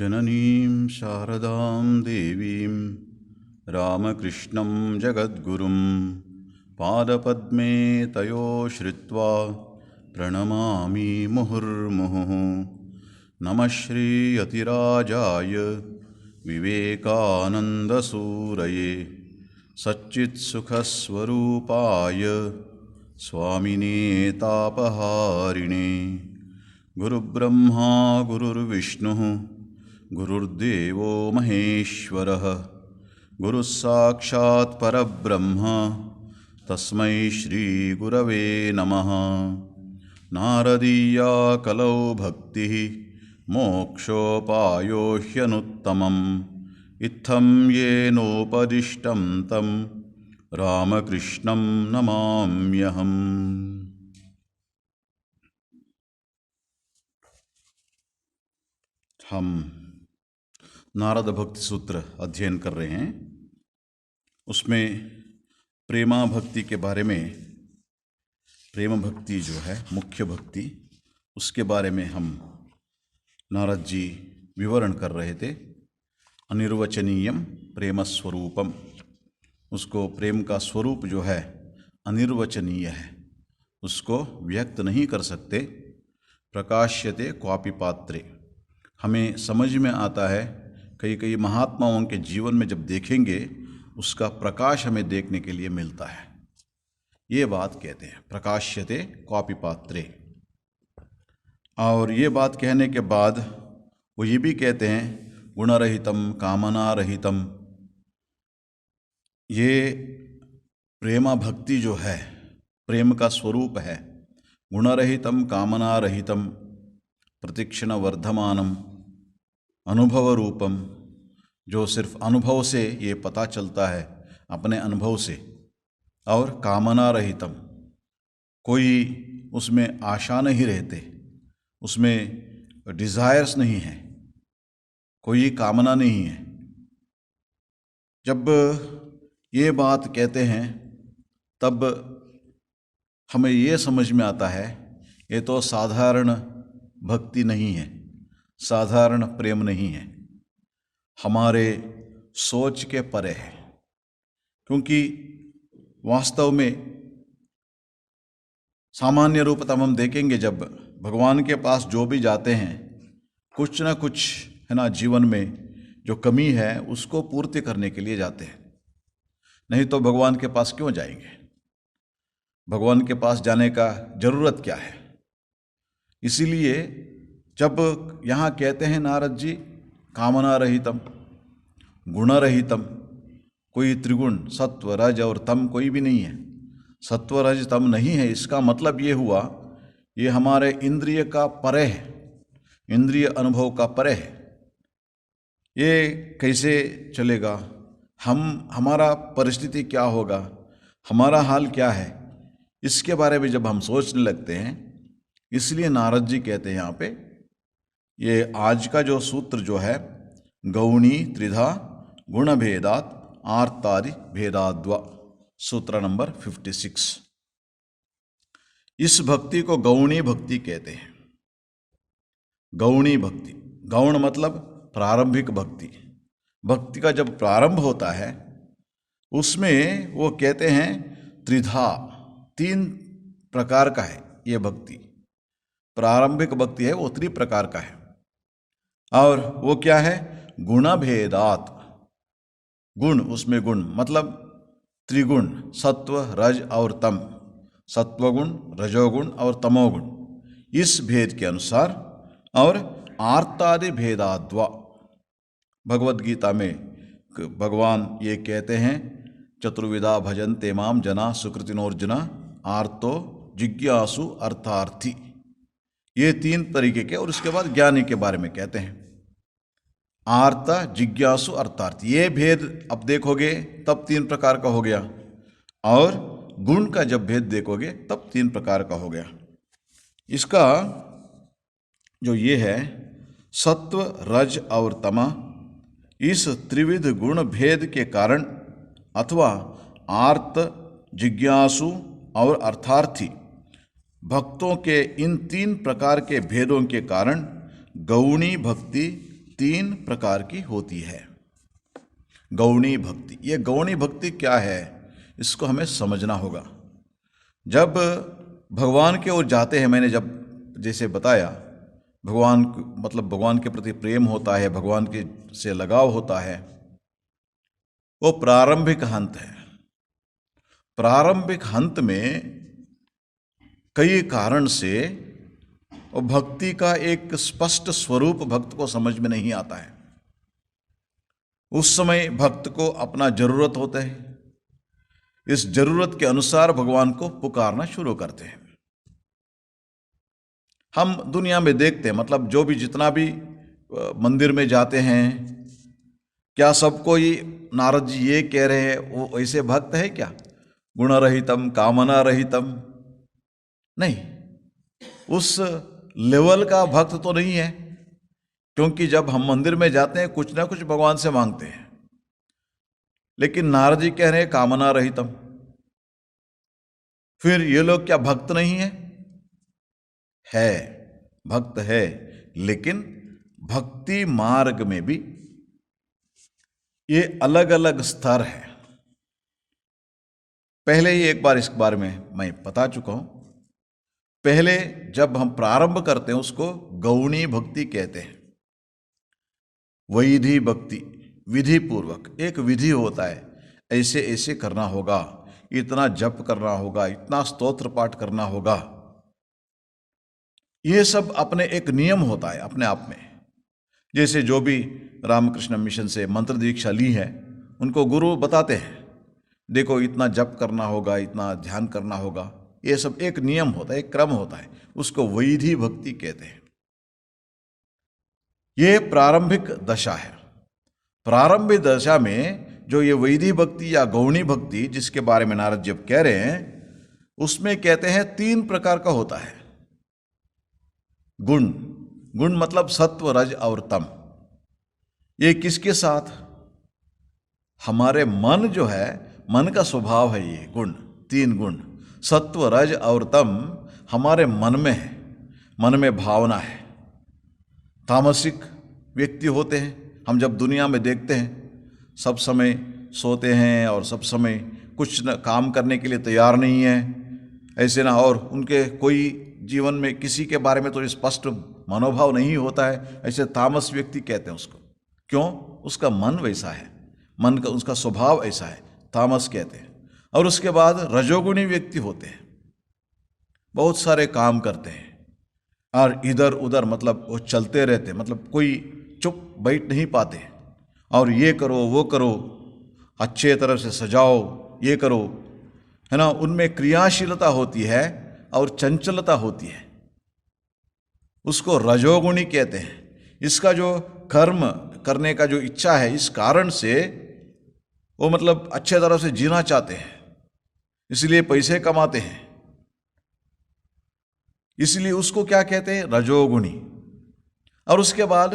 जननीं शारदां देवीं रामकृष्णं जगद्गुरुं पादपद्मे तयो श्रित्वा प्रणमामि मुहुर्मुहुः। नमः श्रीयतिराजाय विवेकानन्दसूरये सच्चित्सुखस्वरूपाय स्वामिने तापहारिणे। गुरुब्रह्मा गुरुर्विष्णुः गुरुर्देवो महेश्वरः गुरुस्साक्षात् परब्रह्म तस्मै श्रीगुरवे नमः। नारदीया कलौ भक्तिः मोक्षोपायो ह्यनुत्तमम् इत्थं येनोपदिष्टं तं रामकृष्णं नमाम्यहम्। हम नारद भक्ति सूत्र अध्ययन कर रहे हैं। उसमें प्रेमा भक्ति के बारे में, प्रेम भक्ति जो है मुख्य भक्ति, उसके बारे में हम नारद जी विवरण कर रहे थे। अनिर्वचनीयम प्रेम स्वरूपम, उसको प्रेम का स्वरूप जो है अनिर्वचनीय है, उसको व्यक्त नहीं कर सकते। प्रकाश्यते क्वापि पात्रे, हमें समझ में आता है, कई महात्माओं के जीवन में जब देखेंगे उसका प्रकाश हमें देखने के लिए मिलता है। ये बात कहते हैं प्रकाश्यते क्वापि पात्रे। और ये बात कहने के बाद वो ये भी कहते हैं गुणरहितम कामनारहितम। ये प्रेमा भक्ति जो है प्रेम का स्वरूप है। गुणरहितम कामनारहितम प्रतिक्षण वर्धमानम अनुभव रूपम, जो सिर्फ अनुभव से ये पता चलता है, अपने अनुभव से। और कामना रहितम, कोई उसमें आशा नहीं रहते, उसमें डिज़ायर्स नहीं है, कोई कामना नहीं है। जब ये बात कहते हैं तब हमें ये समझ में आता है ये तो साधारण भक्ति नहीं है, साधारण प्रेम नहीं है, हमारे सोच के परे है। क्योंकि वास्तव में सामान्य रूपतः हम देखेंगे, जब भगवान के पास जो भी जाते हैं कुछ ना कुछ है ना, जीवन में जो कमी है उसको पूर्ति करने के लिए जाते हैं। नहीं तो भगवान के पास क्यों जाएंगे? भगवान के पास जाने का जरूरत क्या है? इसीलिए जब यहाँ कहते हैं नारद जी कामना रहितम गुण रहितम, कोई त्रिगुण सत्व रज और तम कोई भी नहीं है, सत्व रज तम नहीं है, इसका मतलब ये हुआ ये हमारे इंद्रिय का परे है, इंद्रिय अनुभव का परे है। ये कैसे चलेगा? हमारा परिस्थिति क्या होगा, हमारा हाल क्या है, इसके बारे में जब हम सोचने लगते हैं, इसलिए नारद जी कहते हैं यहाँ पे, ये आज का जो सूत्र जो है गौणी त्रिधा गुण भेदात आर्तादि भेदाद्वा, सूत्र नंबर 56। इस भक्ति को गौणी भक्ति कहते हैं। गौणी भक्ति, गौण मतलब प्रारंभिक भक्ति। भक्ति का जब प्रारंभ होता है उसमें वो कहते हैं त्रिधा, 3 प्रकार का है ये भक्ति। प्रारंभिक भक्ति है वो 3 प्रकार का है। और वो क्या है? गुण भेदात, गुण, उसमें गुण मतलब त्रिगुण सत्व रज और तम, सत्वगुण रजोगुण और तमोगुण, इस भेद के अनुसार। और आर्तादि भेदाद्वा, भगवद गीता में भगवान ये कहते हैं चतुर्विधा भजन्ते माम जना सुकृतिनोर्जना आर्तो जिज्ञासु अर्थार्थी, ये 3 तरीके के। और उसके बाद ज्ञानी के बारे में कहते हैं आर्त जिज्ञासु अर्थार्थी। ये भेद अब देखोगे तब 3 प्रकार का हो गया, और गुण का जब भेद देखोगे तब 3 प्रकार का हो गया। इसका जो ये है सत्व रज और तमा, इस त्रिविध गुण भेद के कारण अथवा आर्त जिज्ञासु और अर्थार्थी भक्तों के इन 3 प्रकार के भेदों के कारण गौणी भक्ति तीन प्रकार की होती है। गौणी भक्ति, ये गौणी भक्ति क्या है, इसको हमें समझना होगा। जब भगवान की ओर जाते हैं, मैंने जब जैसे बताया, भगवान मतलब भगवान के प्रति प्रेम होता है, भगवान के से लगाव होता है, वो प्रारंभिक हंत है। प्रारंभिक हंत में कई कारण से वो भक्ति का एक स्पष्ट स्वरूप भक्त को समझ में नहीं आता है। उस समय भक्त को अपना जरूरत होता है, इस जरूरत के अनुसार भगवान को पुकारना शुरू करते हैं। हम दुनिया में देखते हैं, मतलब जो भी जितना भी मंदिर में जाते हैं, क्या सबको ही नारद जी ये कह रहे हैं वो ऐसे भक्त है क्या? गुण रहितम कामना रहितम, नहीं, उस लेवल का भक्त तो नहीं है। क्योंकि जब हम मंदिर में जाते हैं कुछ ना कुछ भगवान से मांगते हैं, लेकिन नारद जी कह रहे हैं कामना रहितम। फिर ये लोग क्या भक्त नहीं है? है, भक्त है, लेकिन भक्ति मार्ग में भी ये अलग अलग स्तर है। पहले ही एक बार इस बारे में मैं बता चुका हूं। पहले जब हम प्रारंभ करते हैं उसको गौणी भक्ति कहते हैं। वैधि भक्ति, विधि पूर्वक एक विधि होता है, ऐसे ऐसे करना होगा, इतना जप करना होगा, इतना स्तोत्र पाठ करना होगा, ये सब अपने एक नियम होता है अपने आप में। जैसे जो भी रामकृष्ण मिशन से मंत्र दीक्षा ली है, उनको गुरु बताते हैं, देखो इतना जप करना होगा, इतना ध्यान करना होगा, ये सब एक नियम होता है, एक क्रम होता है, उसको वैधि भक्ति कहते हैं। ये प्रारंभिक दशा है। प्रारंभिक दशा में जो ये वैधि भक्ति या गौणी भक्ति जिसके बारे में नारद जी कह रहे हैं, उसमें कहते हैं तीन प्रकार का होता है। गुण, गुण मतलब सत्व रज और तम। ये किसके साथ? हमारे मन जो है, मन का स्वभाव है ये गुण, तीन गुण सत्व रज और तम हमारे मन में है, मन में भावना है। तामसिक व्यक्ति होते हैं, हम जब दुनिया में देखते हैं सब समय सोते हैं और सब समय कुछ न काम करने के लिए तैयार नहीं है, ऐसे ना, और उनके कोई जीवन में किसी के बारे में तो स्पष्ट मनोभाव नहीं होता है, ऐसे तामस व्यक्ति कहते हैं उसको। क्यों? उसका मन वैसा है, मन का उसका स्वभाव ऐसा है, तामस कहते हैं। और उसके बाद रजोगुणी व्यक्ति होते हैं, बहुत सारे काम करते हैं और इधर उधर मतलब वो चलते रहते, मतलब कोई चुप बैठ नहीं पाते, और ये करो वो करो, अच्छे तरह से सजाओ, ये करो, है ना। उनमें क्रियाशीलता होती है और चंचलता होती है, उसको रजोगुणी कहते हैं। इसका जो कर्म करने का जो इच्छा है, इस कारण से वो मतलब अच्छे तरह से जीना चाहते हैं, इसलिए पैसे कमाते हैं, इसलिए उसको क्या कहते हैं? रजोगुणी। और उसके बाद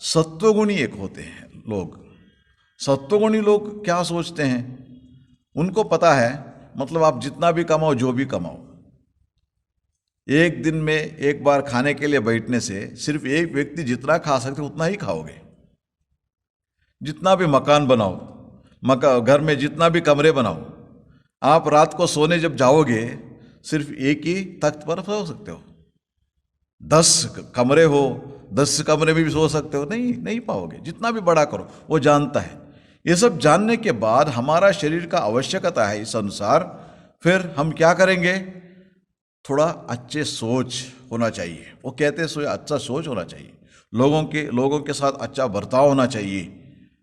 सत्वगुणी एक होते हैं लोग। सत्वगुणी लोग क्या सोचते हैं? उनको पता है, मतलब आप जितना भी कमाओ, जो भी कमाओ, एक दिन में एक बार खाने के लिए बैठने से सिर्फ एक व्यक्ति जितना खा सकते उतना ही खाओगे। जितना भी मकान बनाओ, घर में जितना भी कमरे बनाओ, आप रात को सोने जब जाओगे सिर्फ एक ही तख्त पर सो सकते हो। 10 कमरे हो, 10 कमरे में भी सो सकते हो, नहीं पाओगे, जितना भी बड़ा करो। वो जानता है। ये सब जानने के बाद हमारा शरीर का आवश्यकता है, इस अनुसार फिर हम क्या करेंगे? थोड़ा अच्छे सोच होना चाहिए। वो कहते हैं अच्छा सोच होना चाहिए, लोगों के साथ अच्छा बर्ताव होना चाहिए,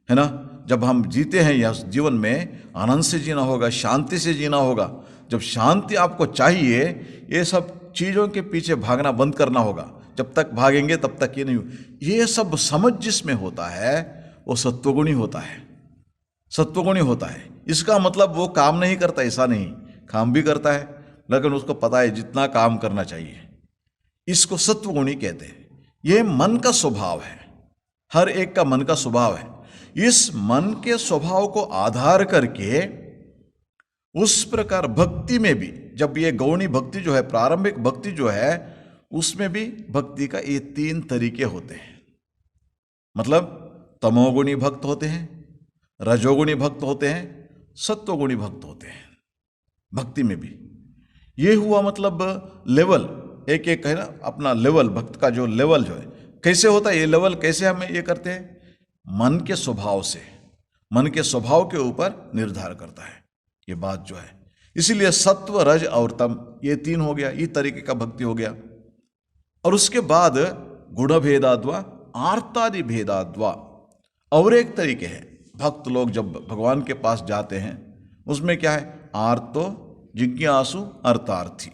है ना। जब हम जीते हैं यह जीवन में, आनंद से जीना होगा, शांति से जीना होगा। जब शांति आपको चाहिए, ये सब चीज़ों के पीछे भागना बंद करना होगा। जब तक भागेंगे तब तक ये नहीं। ये सब समझ जिसमें होता है वो सत्वगुणी होता है, सत्वगुणी होता है। इसका मतलब वो काम नहीं करता, ऐसा नहीं, काम भी करता है, लेकिन उसको पता है जितना काम करना चाहिए। इसको सत्वगुणी कहते हैं। ये मन का स्वभाव है, हर एक का मन का स्वभाव है। इस मन के स्वभाव को आधार करके उस प्रकार भक्ति में भी, जब ये गौणी भक्ति जो है, प्रारंभिक भक्ति जो है, उसमें भी भक्ति का ये 3 तरीके होते हैं। मतलब तमोगुणी भक्त होते हैं, रजोगुणी भक्त होते हैं, सत्वगुणी भक्त होते हैं भक्ति में भी। ये हुआ मतलब लेवल, एक एक है ना अपना लेवल, भक्त का जो लेवल जो है कैसे होता है, ये लेवल कैसे हम ये करते हैं, मन के स्वभाव से, मन के स्वभाव के ऊपर निर्धार करता है ये बात जो है। इसीलिए सत्व रज और तम ये तीन हो गया, ये तरीके का भक्ति हो गया। और उसके बाद गुण भेदाद्वा आर्तादि भेदाद्वा और एक तरीके है, भक्त लोग जब भगवान के पास जाते हैं उसमें क्या है, आर्तो जिज्ञासु अर्थार्थी,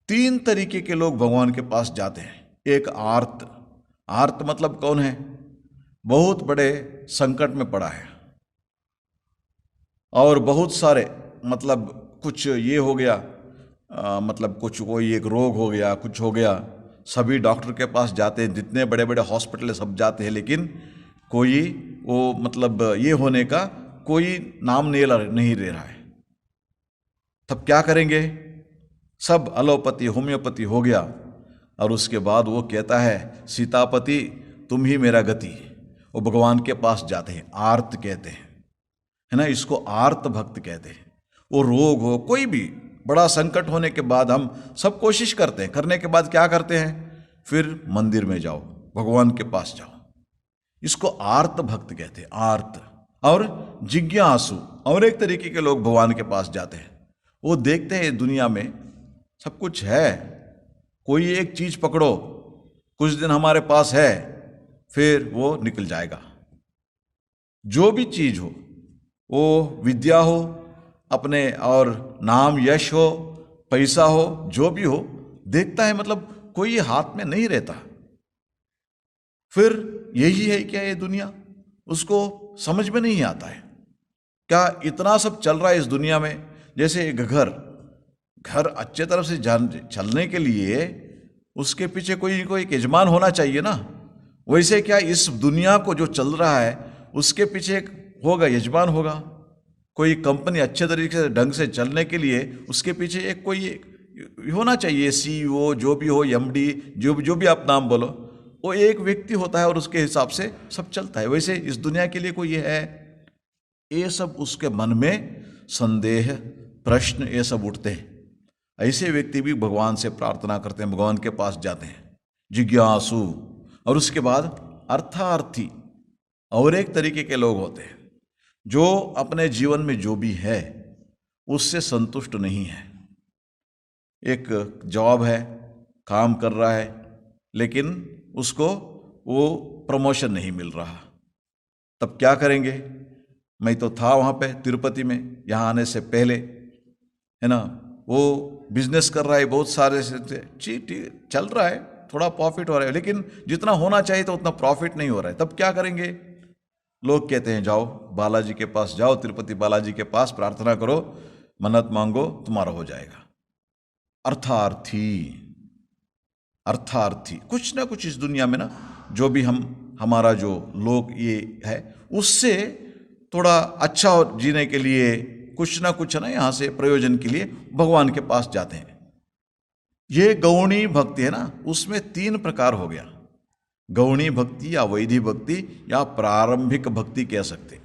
तीन तरीके के लोग भगवान के पास जाते हैं। एक आर्त, आर्त मतलब कौन है, बहुत बड़े संकट में पड़ा है और बहुत सारे मतलब कुछ ये हो गया, मतलब कुछ कोई एक रोग हो गया, कुछ हो गया, सभी डॉक्टर के पास जाते हैं, जितने बड़े बड़े हॉस्पिटल सब जाते हैं, लेकिन कोई वो मतलब ये होने का कोई नाम नहीं ले रहा है। तब क्या करेंगे, सब एलोपैथी होम्योपैथी हो गया और उसके बाद वो कहता है सीतापति तुम ही मेरा गति, वो भगवान के पास जाते हैं, आर्त कहते हैं, है ना, इसको आर्त भक्त कहते हैं। वो रोग हो, कोई भी बड़ा संकट होने के बाद हम सब कोशिश करते हैं, करने के बाद क्या करते हैं, फिर मंदिर में जाओ, भगवान के पास जाओ, इसको आर्त भक्त कहते हैं, आर्त। और जिज्ञासु और एक तरीके के लोग भगवान के पास जाते हैं, वो देखते हैं दुनिया में सब कुछ है, कोई एक चीज पकड़ो, कुछ दिन हमारे पास है, फिर वो निकल जाएगा। जो भी चीज हो, वो विद्या हो अपने, और नाम यश हो, पैसा हो, जो भी हो, देखता है मतलब कोई हाथ में नहीं रहता। फिर यही है क्या ये दुनिया, उसको समझ में नहीं आता है क्या इतना सब चल रहा है इस दुनिया में। जैसे एक घर अच्छे तरफ से चलने के लिए उसके पीछे कोई एक यजमान होना चाहिए ना, वैसे क्या इस दुनिया को जो चल रहा है उसके पीछे एक होगा, यजमान होगा। कोई कंपनी अच्छे तरीके से ढंग से चलने के लिए उसके पीछे एक कोई होना चाहिए, CEO जो भी हो, MD जो भी आप नाम बोलो, वो एक व्यक्ति होता है और उसके हिसाब से सब चलता है। वैसे इस दुनिया के लिए कोई ये है, ये सब उसके मन में संदेह प्रश्न ये सब उठते हैं। ऐसे व्यक्ति भी भगवान से प्रार्थना करते हैं, भगवान के पास जाते हैं, जिज्ञासु। और उसके बाद अर्थार्थी और एक तरीके के लोग होते हैं जो अपने जीवन में जो भी है उससे संतुष्ट नहीं है। एक जॉब है, काम कर रहा है, लेकिन उसको वो प्रमोशन नहीं मिल रहा। तब क्या करेंगे, मैं तो था वहाँ पे तिरुपति में यहाँ आने से पहले, है ना, वो बिजनेस कर रहा है, बहुत सारे चल रहा है, थोड़ा प्रॉफिट हो रहा है, लेकिन जितना होना चाहिए तो उतना प्रॉफिट नहीं हो रहा है। तब क्या करेंगे, लोग कहते हैं जाओ बालाजी के पास जाओ, तिरुपति बालाजी के पास प्रार्थना करो, मन्नत मांगो, तुम्हारा हो जाएगा। अर्थार्थी कुछ ना कुछ इस दुनिया में ना, जो भी हमारा जो लोग ये है उससे थोड़ा अच्छा जीने के लिए कुछ ना कुछ ना यहाँ से प्रयोजन के लिए भगवान के पास जाते हैं। ये गौणी भक्ति है ना, उसमें 3 प्रकार हो गया, गौणी भक्ति या वैधि भक्ति या प्रारंभिक भक्ति कह सकते।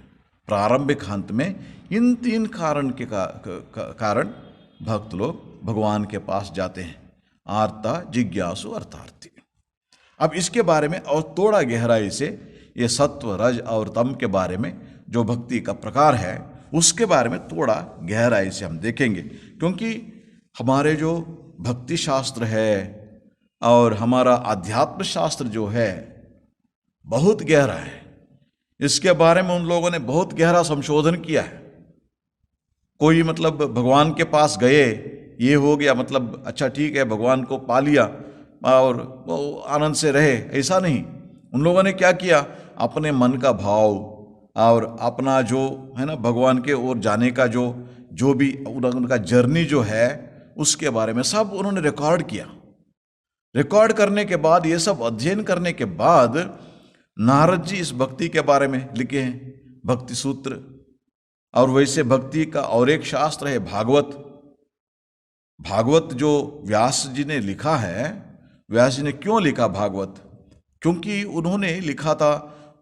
प्रारंभिक हंत में इन 3 कारण के कारण भक्त लोग भगवान के पास जाते हैं, आर्ता जिज्ञासु अर्थार्थी। अब इसके बारे में और थोड़ा गहराई से ये सत्व रज और तम के बारे में जो भक्ति का प्रकार है उसके बारे में थोड़ा गहराई से हम देखेंगे, क्योंकि हमारे जो भक्ति शास्त्र है और हमारा अध्यात्म शास्त्र जो है बहुत गहरा है। इसके बारे में उन लोगों ने बहुत गहरा संशोधन किया है। कोई मतलब भगवान के पास गए, ये हो गया मतलब अच्छा ठीक है भगवान को पा लिया और वो आनंद से रहे, ऐसा नहीं। उन लोगों ने क्या किया, अपने मन का भाव और अपना जो है ना भगवान के ओर जाने का जो भी उनका जर्नी जो है उसके बारे में सब उन्होंने रिकॉर्ड किया। रिकॉर्ड करने के बाद, ये सब अध्ययन करने के बाद नारद जी इस भक्ति के बारे में लिखे हैं, भक्ति सूत्र। और वैसे भक्ति का और एक शास्त्र है भागवत। भागवत जो व्यास जी ने लिखा है, व्यास जी ने क्यों लिखा भागवत, क्योंकि उन्होंने लिखा था,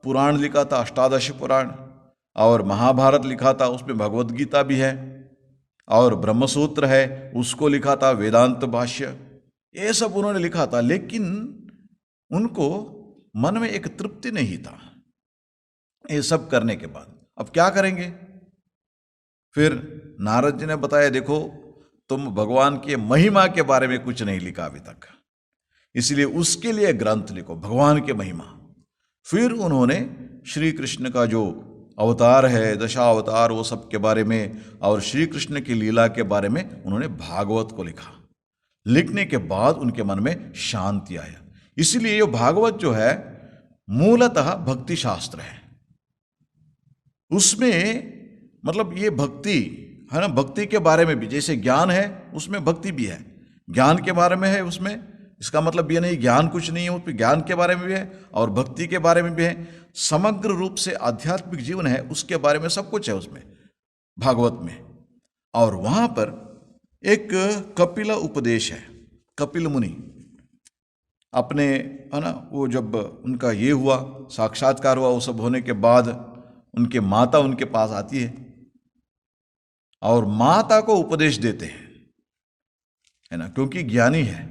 पुराण लिखा था, अष्टादश पुराण, और महाभारत लिखा था, उसमें भगवद गीता भी है, और ब्रह्मसूत्र है, उसको लिखा था, वेदांत भाष्य, ये सब उन्होंने लिखा था। लेकिन उनको मन में एक तृप्ति नहीं था ये सब करने के बाद। अब क्या करेंगे? फिर नारद जी ने बताया, देखो तुम भगवान के महिमा के बारे में कुछ नहीं लिखा अभी तक, इसलिए उसके लिए ग्रंथ लिखो, भगवान के महिमा। फिर उन्होंने श्री कृष्ण का जो अवतार है, दशावतार, वो सब के बारे में, और श्री कृष्ण की लीला के बारे में उन्होंने भागवत को लिखा। लिखने के बाद उनके मन में शांति आया। इसलिए ये भागवत जो है मूलतः भक्ति शास्त्र है। उसमें मतलब ये भक्ति है ना, भक्ति के बारे में भी, जैसे ज्ञान है उसमें भक्ति भी है, ज्ञान के बारे में है उसमें। इसका मतलब ये नहीं ज्ञान कुछ नहीं है, उसमें ज्ञान के बारे में भी है और भक्ति के बारे में भी है। समग्र रूप से आध्यात्मिक जीवन है, उसके बारे में सब कुछ है उसमें भागवत में। और वहाँ पर एक कपिल उपदेश है। कपिल मुनि अपने है ना, वो जब उनका ये हुआ, साक्षात्कार हुआ, वो सब होने के बाद उनके माता उनके पास आती है और माता को उपदेश देते हैं, है ना, क्योंकि ज्ञानी है।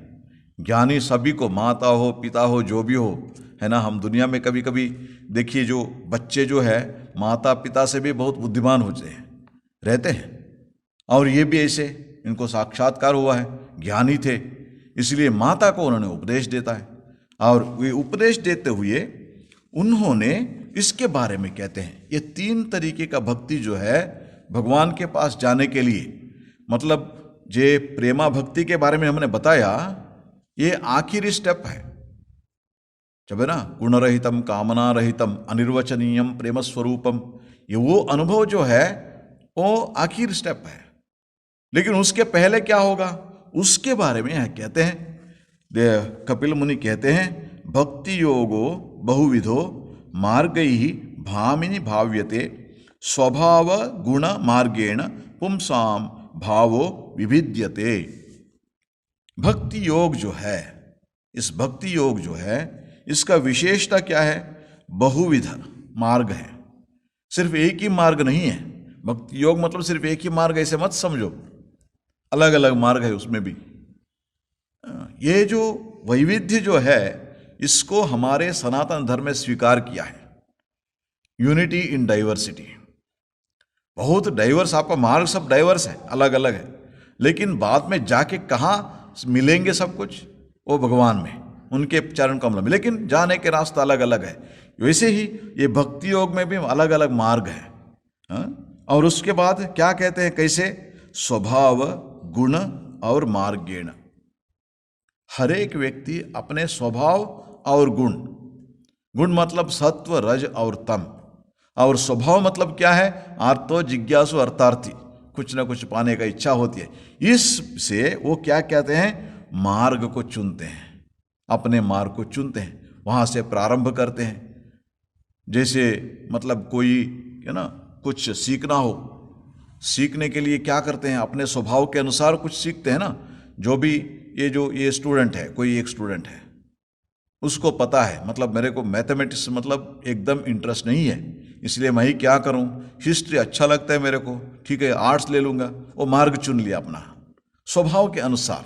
ज्ञानी सभी को, माता हो, पिता हो, जो भी हो, है ना। हम दुनिया में कभी कभी देखिए, जो बच्चे जो है माता पिता से भी बहुत बुद्धिमान होते हैं, रहते हैं, और ये भी ऐसे, इनको साक्षात्कार हुआ है, ज्ञानी थे, इसलिए माता को उन्होंने उपदेश देता है। और वे उपदेश देते हुए उन्होंने इसके बारे में कहते हैं, ये 3 तरीके का भक्ति जो है भगवान के पास जाने के लिए, मतलब जे प्रेमा भक्ति के बारे में हमने बताया, ये आखिरी स्टेप है जब है ना, गुणरहितम कामना रहितम अनिर्वचनीयम प्रेम स्वरूपम, ये वो अनुभव जो है वो आखिरी स्टेप है। लेकिन उसके पहले क्या होगा उसके बारे में यह कहते हैं, कपिल मुनि कहते हैं, भक्ति योगो बहुविधो मार्गैहि भामिनि भाव्यते स्वभाव गुण मार्गेण पुंसाम भावो विभिद्यते। भक्ति योग जो है, इस भक्ति योग जो है, इसका विशेषता क्या है? बहुविध मार्ग है, सिर्फ एक ही मार्ग नहीं है। भक्ति योग मतलब सिर्फ एक ही मार्ग ऐसे मत समझो, अलग अलग मार्ग है उसमें भी। ये जो वैविध्य जो है, इसको हमारे सनातन धर्म में स्वीकार किया है, यूनिटी इन डाइवर्सिटी। बहुत डाइवर्स, आपका मार्ग सब डाइवर्स है, अलग अलग है, लेकिन बाद में जाके कहाँ मिलेंगे सब कुछ? वो भगवान में, उनके चरण कमल में, लेकिन जाने के रास्ता अलग अलग है। वैसे ही ये भक्ति योग में भी अलग अलग मार्ग है। और उसके बाद क्या कहते हैं, कैसे? स्वभाव गुण और मार्गेण। हर एक व्यक्ति अपने स्वभाव और गुण, गुण मतलब सत्व रज और तम, और स्वभाव मतलब क्या है? आर्तो जिज्ञासु अर्थार्थी, कुछ ना कुछ पाने का इच्छा होती है। इससे वो क्या कहते हैं? मार्ग को चुनते हैं, अपने मार्ग को चुनते हैं, वहाँ से प्रारंभ करते हैं। जैसे मतलब कोई है ना, कुछ सीखना हो, सीखने के लिए क्या करते हैं? अपने स्वभाव के अनुसार कुछ सीखते हैं ना। जो भी ये स्टूडेंट है, कोई एक स्टूडेंट है, उसको पता है मतलब मेरे को मैथमेटिक्स मतलब एकदम इंटरेस्ट नहीं है, इसलिए मैं ही क्या करूं, हिस्ट्री अच्छा लगता है मेरे को, ठीक है आर्ट्स ले लूँगा। वो मार्ग चुन लिया अपना स्वभाव के अनुसार,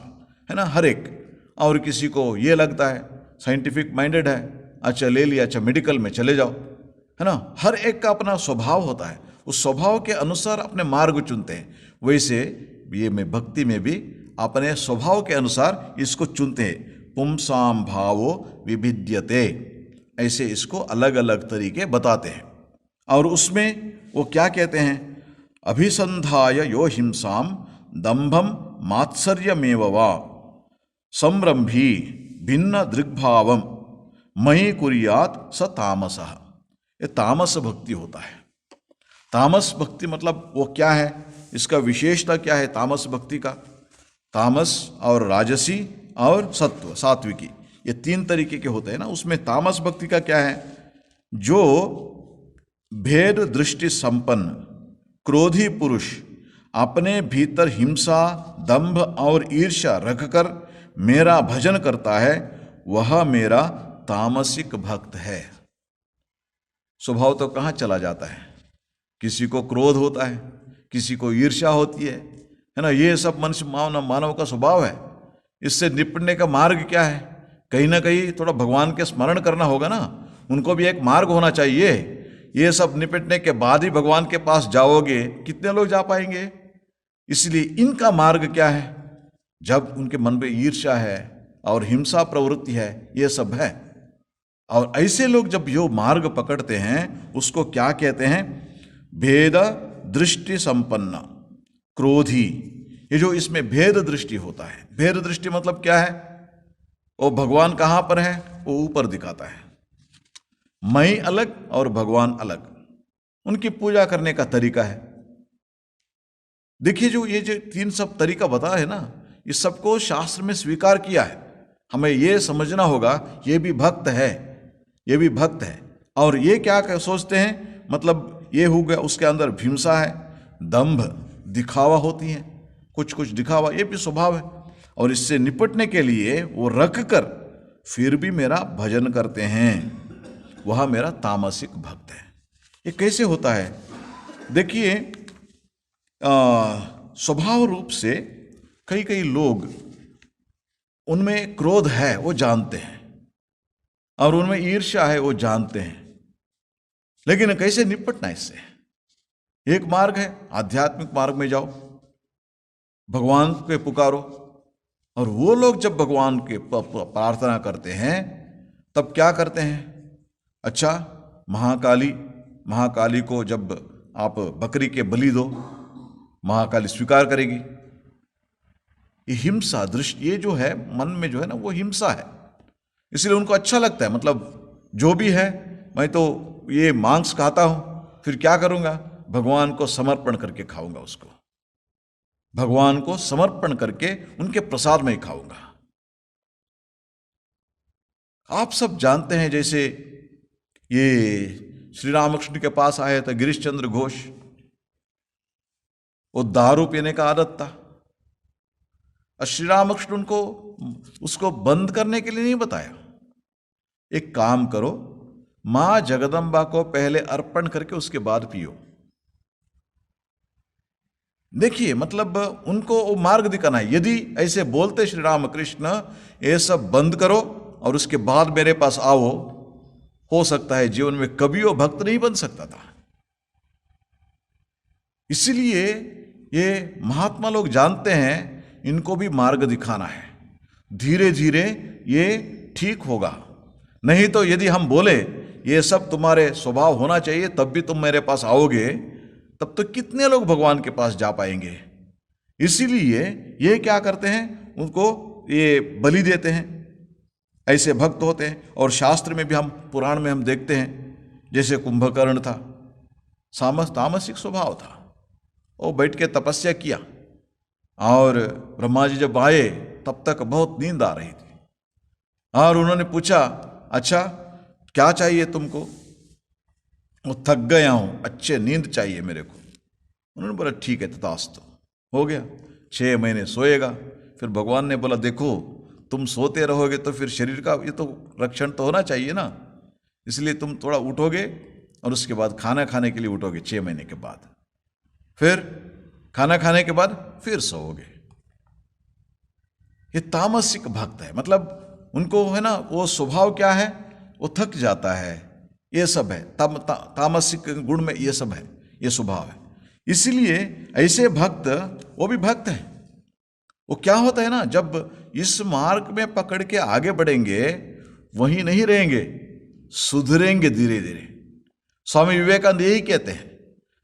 है ना, हर एक। और किसी को ये लगता है साइंटिफिक माइंडेड है, अच्छा ले लिया, अच्छा मेडिकल में चले जाओ, है ना। हर एक का अपना स्वभाव होता है, उस स्वभाव के अनुसार अपने मार्ग चुनते हैं। वैसे ये में भक्ति में भी अपने स्वभाव के अनुसार इसको चुनते हैं। पुंसाम भावो विभिद्यते, ऐसे इसको अलग अलग तरीके बताते हैं। और उसमें वो क्या कहते हैं? अभिसंधाय यो हिंसाम दंभम मात्सर्यमेव वा संरंभी भिन्न दृग्भावम मयि कुर्यात स तामसः। ये तामस भक्ति होता है। तामस भक्ति मतलब वो क्या है, इसका विशेषता क्या है तामस भक्ति का? तामस और राजसी और सत्व सात्विकी, ये 3 तरीके के होते हैं ना। उसमें तामस भक्ति का क्या है? जो भेद दृष्टि संपन्न क्रोधी पुरुष अपने भीतर हिंसा, दंभ और ईर्ष्या रखकर मेरा भजन करता है, वह मेरा तामसिक भक्त है। स्वभाव तो कहाँ चला जाता है, किसी को क्रोध होता है, किसी को ईर्ष्या होती है ना। ये सब मनुष्य मानव का स्वभाव है। इससे निपटने का मार्ग क्या है? कहीं ना कहीं थोड़ा भगवान के स्मरण करना होगा ना, उनको भी एक मार्ग होना चाहिए। ये सब निपटने के बाद ही भगवान के पास जाओगे, कितने लोग जा पाएंगे? इसलिए इनका मार्ग क्या है? जब उनके मन में ईर्ष्या है और हिंसा प्रवृत्ति है, ये सब है। और ऐसे लोग जब यो मार्ग पकड़ते हैं, उसको क्या कहते हैं? भेद दृष्टि संपन्न क्रोधी। ये जो इसमें भेद दृष्टि होता है, भेद दृष्टि मतलब क्या है? वो भगवान कहाँ पर है, वो ऊपर दिखाता है। मैं अलग और भगवान अलग, उनकी पूजा करने का तरीका है। देखिए, जो ये जो तीन सब तरीका बताया है ना, इस सबको शास्त्र में स्वीकार किया है। हमें ये समझना होगा, ये भी भक्त है, ये भी भक्त है। और ये क्या सोचते हैं, मतलब ये हो गया, उसके अंदर हिंसा है, दंभ, दिखावा होती है, कुछ कुछ दिखावा, ये भी स्वभाव है। और इससे निपटने के लिए वो रख कर फिर भी मेरा भजन करते हैं, वह मेरा तामसिक भक्त है। ये कैसे होता है? देखिए, स्वभाव रूप से कई कई लोग, उनमें क्रोध है वो जानते हैं, और उनमें ईर्ष्या है वो जानते हैं, लेकिन कैसे निपटना इससे? एक मार्ग है, आध्यात्मिक मार्ग में जाओ, भगवान के पुकारो। और वो लोग जब भगवान के प्रार्थना करते हैं, तब क्या करते हैं? अच्छा, महाकाली को जब आप बकरी के बलि दो, महाकाली स्वीकार करेगी। ये हिंसा दृष्टि, ये जो है मन में जो है ना, वो हिंसा है। इसलिए उनको अच्छा लगता है, मतलब जो भी है, मैं तो ये मांस खाता हूं, फिर क्या करूंगा? भगवान को समर्पण करके खाऊंगा, उसको भगवान को समर्पण करके उनके प्रसाद में ही खाऊंगा। आप सब जानते हैं, जैसे ये श्री रामकृष्ण के पास आए थे गिरीश चंद्र घोष, वो दारू पीने का आदत था, और श्री रामकृष्ण उनको उसको बंद करने के लिए नहीं बताया। एक काम करो, मां जगदम्बा को पहले अर्पण करके उसके बाद पियो। देखिए, मतलब उनको वो मार्ग दिखाना है। यदि ऐसे बोलते श्री रामकृष्ण, ये सब बंद करो और उसके बाद मेरे पास आओ, हो सकता है जीवन में कभी वो भक्त नहीं बन सकता था। इसलिए ये महात्मा लोग जानते हैं, इनको भी मार्ग दिखाना है, धीरे धीरे ये ठीक होगा। नहीं तो यदि हम बोले ये सब तुम्हारे स्वभाव होना चाहिए तब भी तुम मेरे पास आओगे, तब तो कितने लोग भगवान के पास जा पाएंगे। इसीलिए ये क्या करते हैं, उनको ये बलि देते हैं, ऐसे भक्त होते हैं। और शास्त्र में भी, हम पुराण में हम देखते हैं, जैसे कुंभकर्ण था, तामसिक स्वभाव था, वो बैठ के तपस्या किया, और ब्रह्मा जी जब आए तब तक बहुत नींद आ रही थी, और उन्होंने पूछा, अच्छा क्या चाहिए तुमको? वो थक गया हूं, अच्छे नींद चाहिए मेरे को। उन्होंने बोला ठीक है, तथास्तु, हो गया। 6 महीने सोएगा। फिर भगवान ने बोला, देखो तुम सोते रहोगे तो फिर शरीर का ये तो रक्षण तो होना चाहिए ना, इसलिए तुम थोड़ा उठोगे और उसके बाद खाना खाने के लिए उठोगे 6 महीने के बाद, फिर खाना खाने के बाद फिर सोओगे। ये तामसिक भक्त है, मतलब उनको है ना, वो स्वभाव क्या है, वो थक जाता है, ये सब है तामसिक गुण में, ये सब है, ये स्वभाव है। इसलिए ऐसे भक्त, वो भी भक्त है। वो क्या होता है ना, जब इस मार्ग में पकड़ के आगे बढ़ेंगे, वहीं नहीं रहेंगे, सुधरेंगे धीरे धीरे। स्वामी विवेकानंद यही कहते हैं,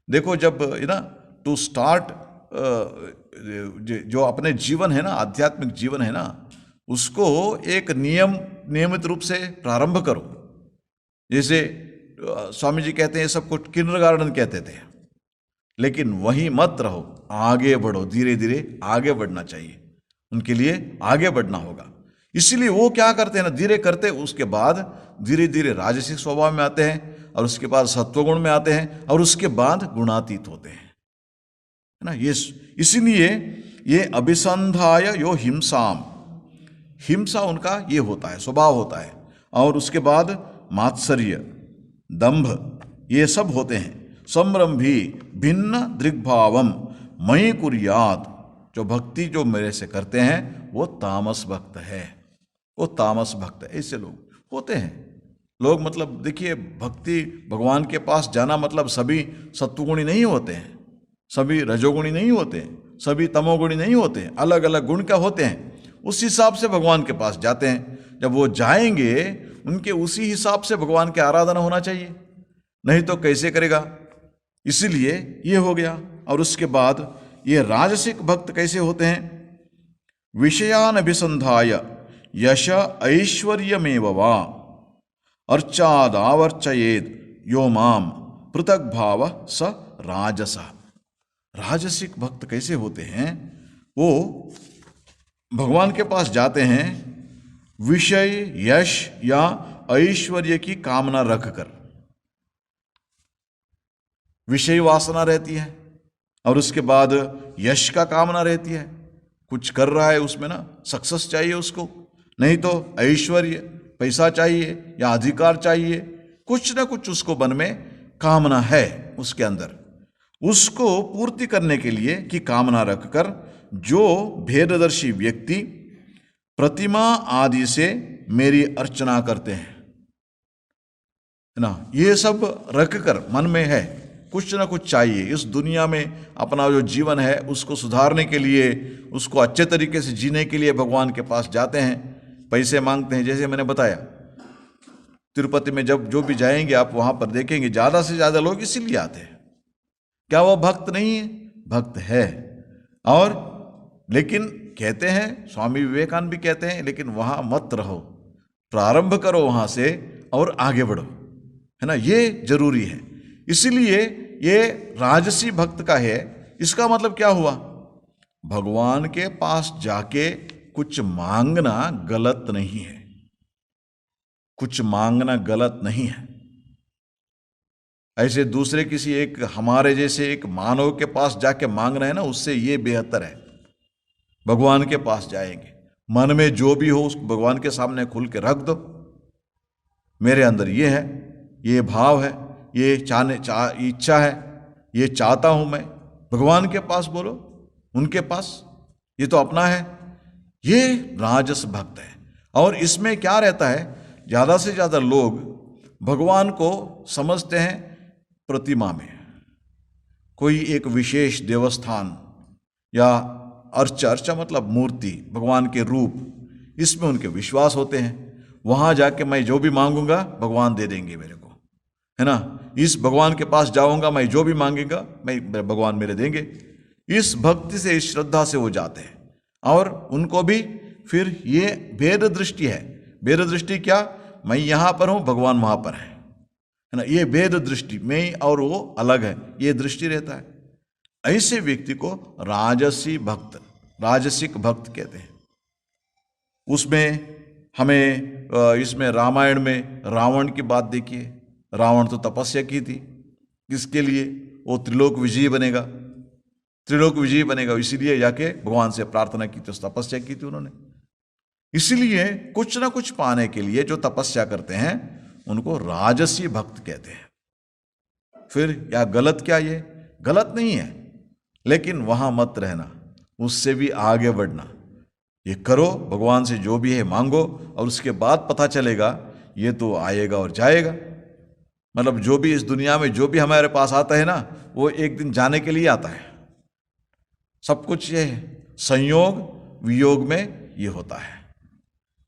देखो जब ना टू स्टार्ट, जो अपने जीवन है ना, आध्यात्मिक जीवन है ना, उसको एक नियमित रूप से प्रारंभ करो। जैसे स्वामी जी कहते हैं, सबको किंडरगार्टन कहते थे, लेकिन वहीं मत रहो, आगे बढ़ो, धीरे धीरे आगे बढ़ना चाहिए, उनके लिए आगे बढ़ना होगा। इसलिए वो क्या करते हैं ना, धीरे करते, उसके बाद धीरे धीरे राजसिक स्वभाव में आते हैं, और उसके बाद सत्वगुण में आते हैं, और उसके बाद गुणातीत होते हैं, है ना। ये इसीलिए ये अभिसंधाय यो हिंसाम, हिंसा उनका ये होता है, स्वभाव होता है। और उसके बाद मात्सर्य, दंभ, ये सब होते हैं। संरंभी भिन्न दृग्भावम मयि कुर्यात्, जो भक्ति जो मेरे से करते हैं वो तामस भक्त है, वो तामस भक्त है। ऐसे लोग होते हैं। लोग मतलब देखिए, भक्ति भगवान के पास जाना मतलब सभी सत्वगुणी नहीं होते हैं, सभी रजोगुणी नहीं होते हैं, सभी तमोगुणी नहीं होते हैं, अलग अलग गुण क्या होते हैं, उस हिसाब से भगवान के पास जाते हैं। जब वो जाएंगे उनके उसी हिसाब से भगवान की आराधना होना चाहिए, नहीं तो कैसे करेगा। इसीलिए ये हो गया। और उसके बाद ये राजसिक भक्त कैसे होते हैं, विषयान अभिसंधाय यश ऐश्वर्यमेव वा अर्चादावर्चयेद यो माम पृथक भाव स राजसा। राजसिक भक्त कैसे होते हैं, वो भगवान के पास जाते हैं विषय, यश या ऐश्वर्य की कामना रखकर। विषय वासना रहती है और उसके बाद यश का कामना रहती है, कुछ कर रहा है उसमें ना सक्सेस चाहिए उसको, नहीं तो ऐश्वर्य पैसा चाहिए या अधिकार चाहिए, कुछ ना कुछ उसको मन में कामना है उसके अंदर। उसको पूर्ति करने के लिए की कामना रखकर जो भेददर्शी व्यक्ति प्रतिमा आदि से मेरी अर्चना करते हैं, है ना, ये सब रखकर मन में है कुछ ना कुछ चाहिए इस दुनिया में, अपना जो जीवन है उसको सुधारने के लिए, उसको अच्छे तरीके से जीने के लिए भगवान के पास जाते हैं, पैसे मांगते हैं। जैसे मैंने बताया तिरुपति में जब जो भी जाएंगे आप वहां पर देखेंगे ज्यादा से ज्यादा लोग इसीलिए आते हैं। क्या वो भक्त नहीं है? भक्त है। और लेकिन कहते हैं, स्वामी विवेकानंद भी कहते हैं, लेकिन वहां मत रहो, प्रारंभ करो वहां से और आगे बढ़ो, है ना, ये जरूरी है। इसीलिए ये राजसी भक्त का है। इसका मतलब क्या हुआ, भगवान के पास जाके कुछ मांगना गलत नहीं है, कुछ मांगना गलत नहीं है। ऐसे दूसरे किसी एक हमारे जैसे एक मानव के पास जाके मांगना है ना, उससे ये बेहतर है भगवान के पास जाएंगे, मन में जो भी हो उसको भगवान के सामने खुल के रख दो, मेरे अंदर ये है, ये भाव है, ये इच्छा है, ये चाहता हूं मैं, भगवान के पास बोलो, उनके पास, ये तो अपना है। ये राजस भक्त है। और इसमें क्या रहता है, ज्यादा से ज्यादा लोग भगवान को समझते हैं प्रतिमा में, कोई एक विशेष देवस्थान या अर्चा मतलब मूर्ति, भगवान के रूप, इसमें उनके विश्वास होते हैं। वहां जाके मैं जो भी मांगूंगा भगवान दे देंगे मेरे को, है ना, इस भगवान के पास जाऊंगा मैं जो भी मांगेगा मैं भगवान मेरे देंगे। इस भक्ति से, इस श्रद्धा से वो जाते हैं। और उनको भी फिर ये भेद दृष्टि है। भेद दृष्टि क्या, मैं यहां पर हूं भगवान वहां पर है ना, ये भेद दृष्टि, मैं और वो अलग है, ये दृष्टि रहता है। ऐसे व्यक्ति को राजसी भक्त, राजसिक भक्त कहते हैं। उसमें हमें इसमें रामायण में रावण की बात देखिए। रावण तो तपस्या की थी, किसके लिए, वो त्रिलोक विजयी बनेगा, त्रिलोक विजयी बनेगा, इसीलिए जाके भगवान से प्रार्थना की थी, तपस्या की थी उन्होंने। इसीलिए कुछ ना कुछ पाने के लिए जो तपस्या करते हैं उनको राजसी भक्त कहते हैं। फिर या गलत क्या, ये गलत नहीं है, लेकिन वहां मत रहना, उससे भी आगे बढ़ना। ये करो, भगवान से जो भी है मांगो, और उसके बाद पता चलेगा ये तो आएगा और जाएगा। मतलब जो भी इस दुनिया में जो भी हमारे पास आता है ना, वो एक दिन जाने के लिए आता है। सब कुछ ये है, संयोग वियोग में ये होता है,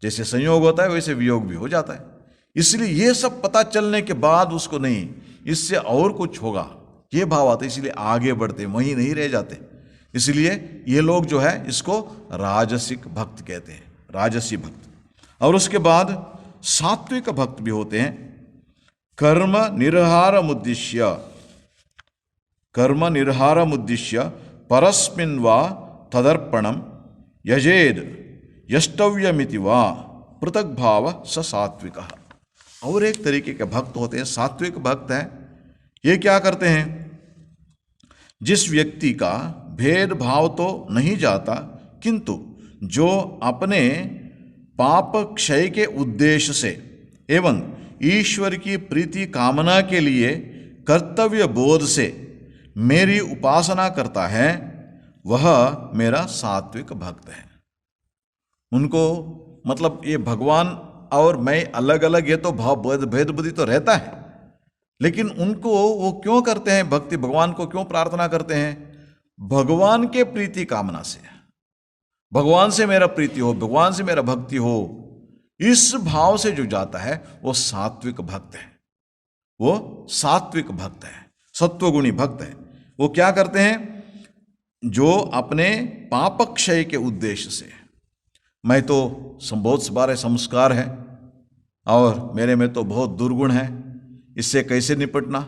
जैसे संयोग होता है वैसे वियोग भी हो जाता है। इसलिए ये सब पता चलने के बाद उसको नहीं, इससे और कुछ होगा, ये भाव आता है, इसलिए आगे बढ़ते, वहीं नहीं रह जाते। इसलिए ये लोग जो है इसको राजसिक भक्त कहते हैं, राजसी भक्त। और उसके बाद सात्विक भक्त भी होते हैं। कर्म निर्हारमुद्दिश्य परस्मिन् वा तदर्पणम यजेद यष्टव्यमिति वा पृथक भाव स सात्विकः। और एक तरीके के भक्त होते हैं सात्विक भक्त हैं। ये क्या करते हैं, जिस व्यक्ति का भेदभाव तो नहीं जाता, किंतु जो अपने पाप क्षय के उद्देश्य से एवं ईश्वर की प्रीति कामना के लिए कर्तव्य बोध से मेरी उपासना करता है, वह मेरा सात्विक भक्त है। उनको मतलब ये भगवान और मैं अलग अलग, ये तो भाव भेद बुद्धि तो रहता है, लेकिन उनको वो क्यों करते हैं भक्ति, भगवान को क्यों प्रार्थना करते हैं? भगवान के प्रीति कामना से, भगवान से मेरा प्रीति हो, भगवान से मेरा भक्ति हो, इस भाव से जो जाता है वो सात्विक भक्त है। वो सात्विक भक्त है, सत्वगुणी भक्त है। वो क्या करते हैं? जो अपने पापक्षय के उद्देश्य से, मैं तो बहुत सारे संस्कार है और मेरे में तो बहुत दुर्गुण है, इससे कैसे निपटना,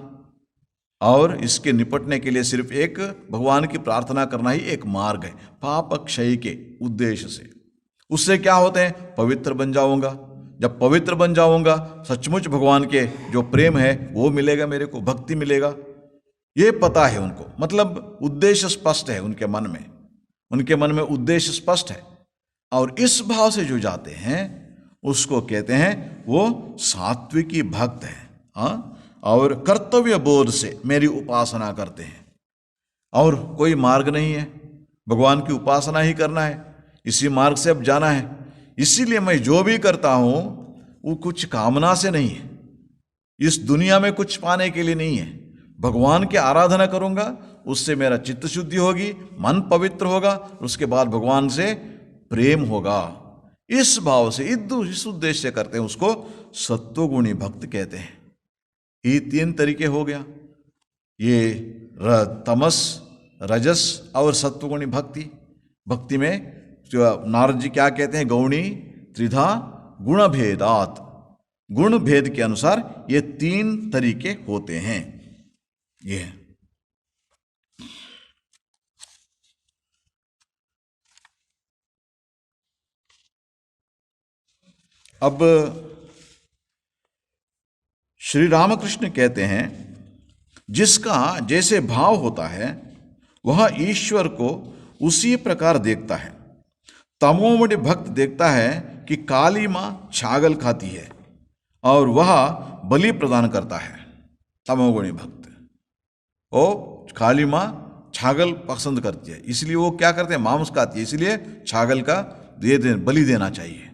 और इसके निपटने के लिए सिर्फ एक भगवान की प्रार्थना करना ही एक मार्ग है, पाप क्षय के उद्देश्य से। उससे क्या होते हैं? पवित्र बन जाऊंगा। जब पवित्र बन जाऊंगा, सचमुच भगवान के जो प्रेम है वो मिलेगा, मेरे को भक्ति मिलेगा। ये पता है उनको, मतलब उद्देश्य स्पष्ट है उनके मन में, उनके मन में उद्देश्य स्पष्ट है, और इस भाव से जो जाते हैं उसको कहते हैं वो सात्विकी भक्त है। हाँ, और कर्तव्य बोध से मेरी उपासना करते हैं, और कोई मार्ग नहीं है, भगवान की उपासना ही करना है, इसी मार्ग से अब जाना है। इसीलिए मैं जो भी करता हूं वो कुछ कामना से नहीं है, इस दुनिया में कुछ पाने के लिए नहीं है। भगवान की आराधना करूंगा, उससे मेरा चित्त शुद्धि होगी, मन पवित्र होगा, उसके बाद भगवान से प्रेम होगा। इस भाव से इस उद्देश्य से करते हैं, उसको सत्वगुणी भक्त कहते हैं। ये 3 तरीके हो गया, ये तमस, रजस और सत्वगुणी भक्ति। भक्ति में जो नारद जी क्या कहते हैं? गौणी त्रिधा गुण भेदात, गुण भेद के अनुसार ये 3 तरीके होते हैं। ये अब श्री रामकृष्ण कहते हैं, जिसका जैसे भाव होता है वह ईश्वर को उसी प्रकार देखता है। तमोगुणी भक्त देखता है कि काली माँ छागल खाती है और वह बलि प्रदान करता है। तमोगुणी भक्त ओ काली माँ छागल पसंद करती है, इसलिए वो क्या करते हैं? मांस खाती है, इसलिए छागल का बलि देना चाहिए।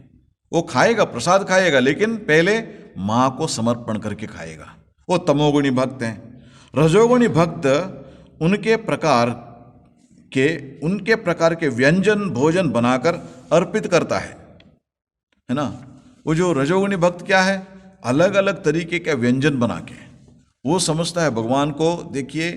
वो खाएगा, प्रसाद खाएगा, लेकिन पहले माँ को समर्पण करके खाएगा। वो तमोगुणी भक्त हैं। रजोगुणी भक्त उनके प्रकार के व्यंजन भोजन बनाकर अर्पित करता है ना। वो जो रजोगुणी भक्त क्या है? अलग अलग तरीके के व्यंजन बना के वो समझता है भगवान को। देखिए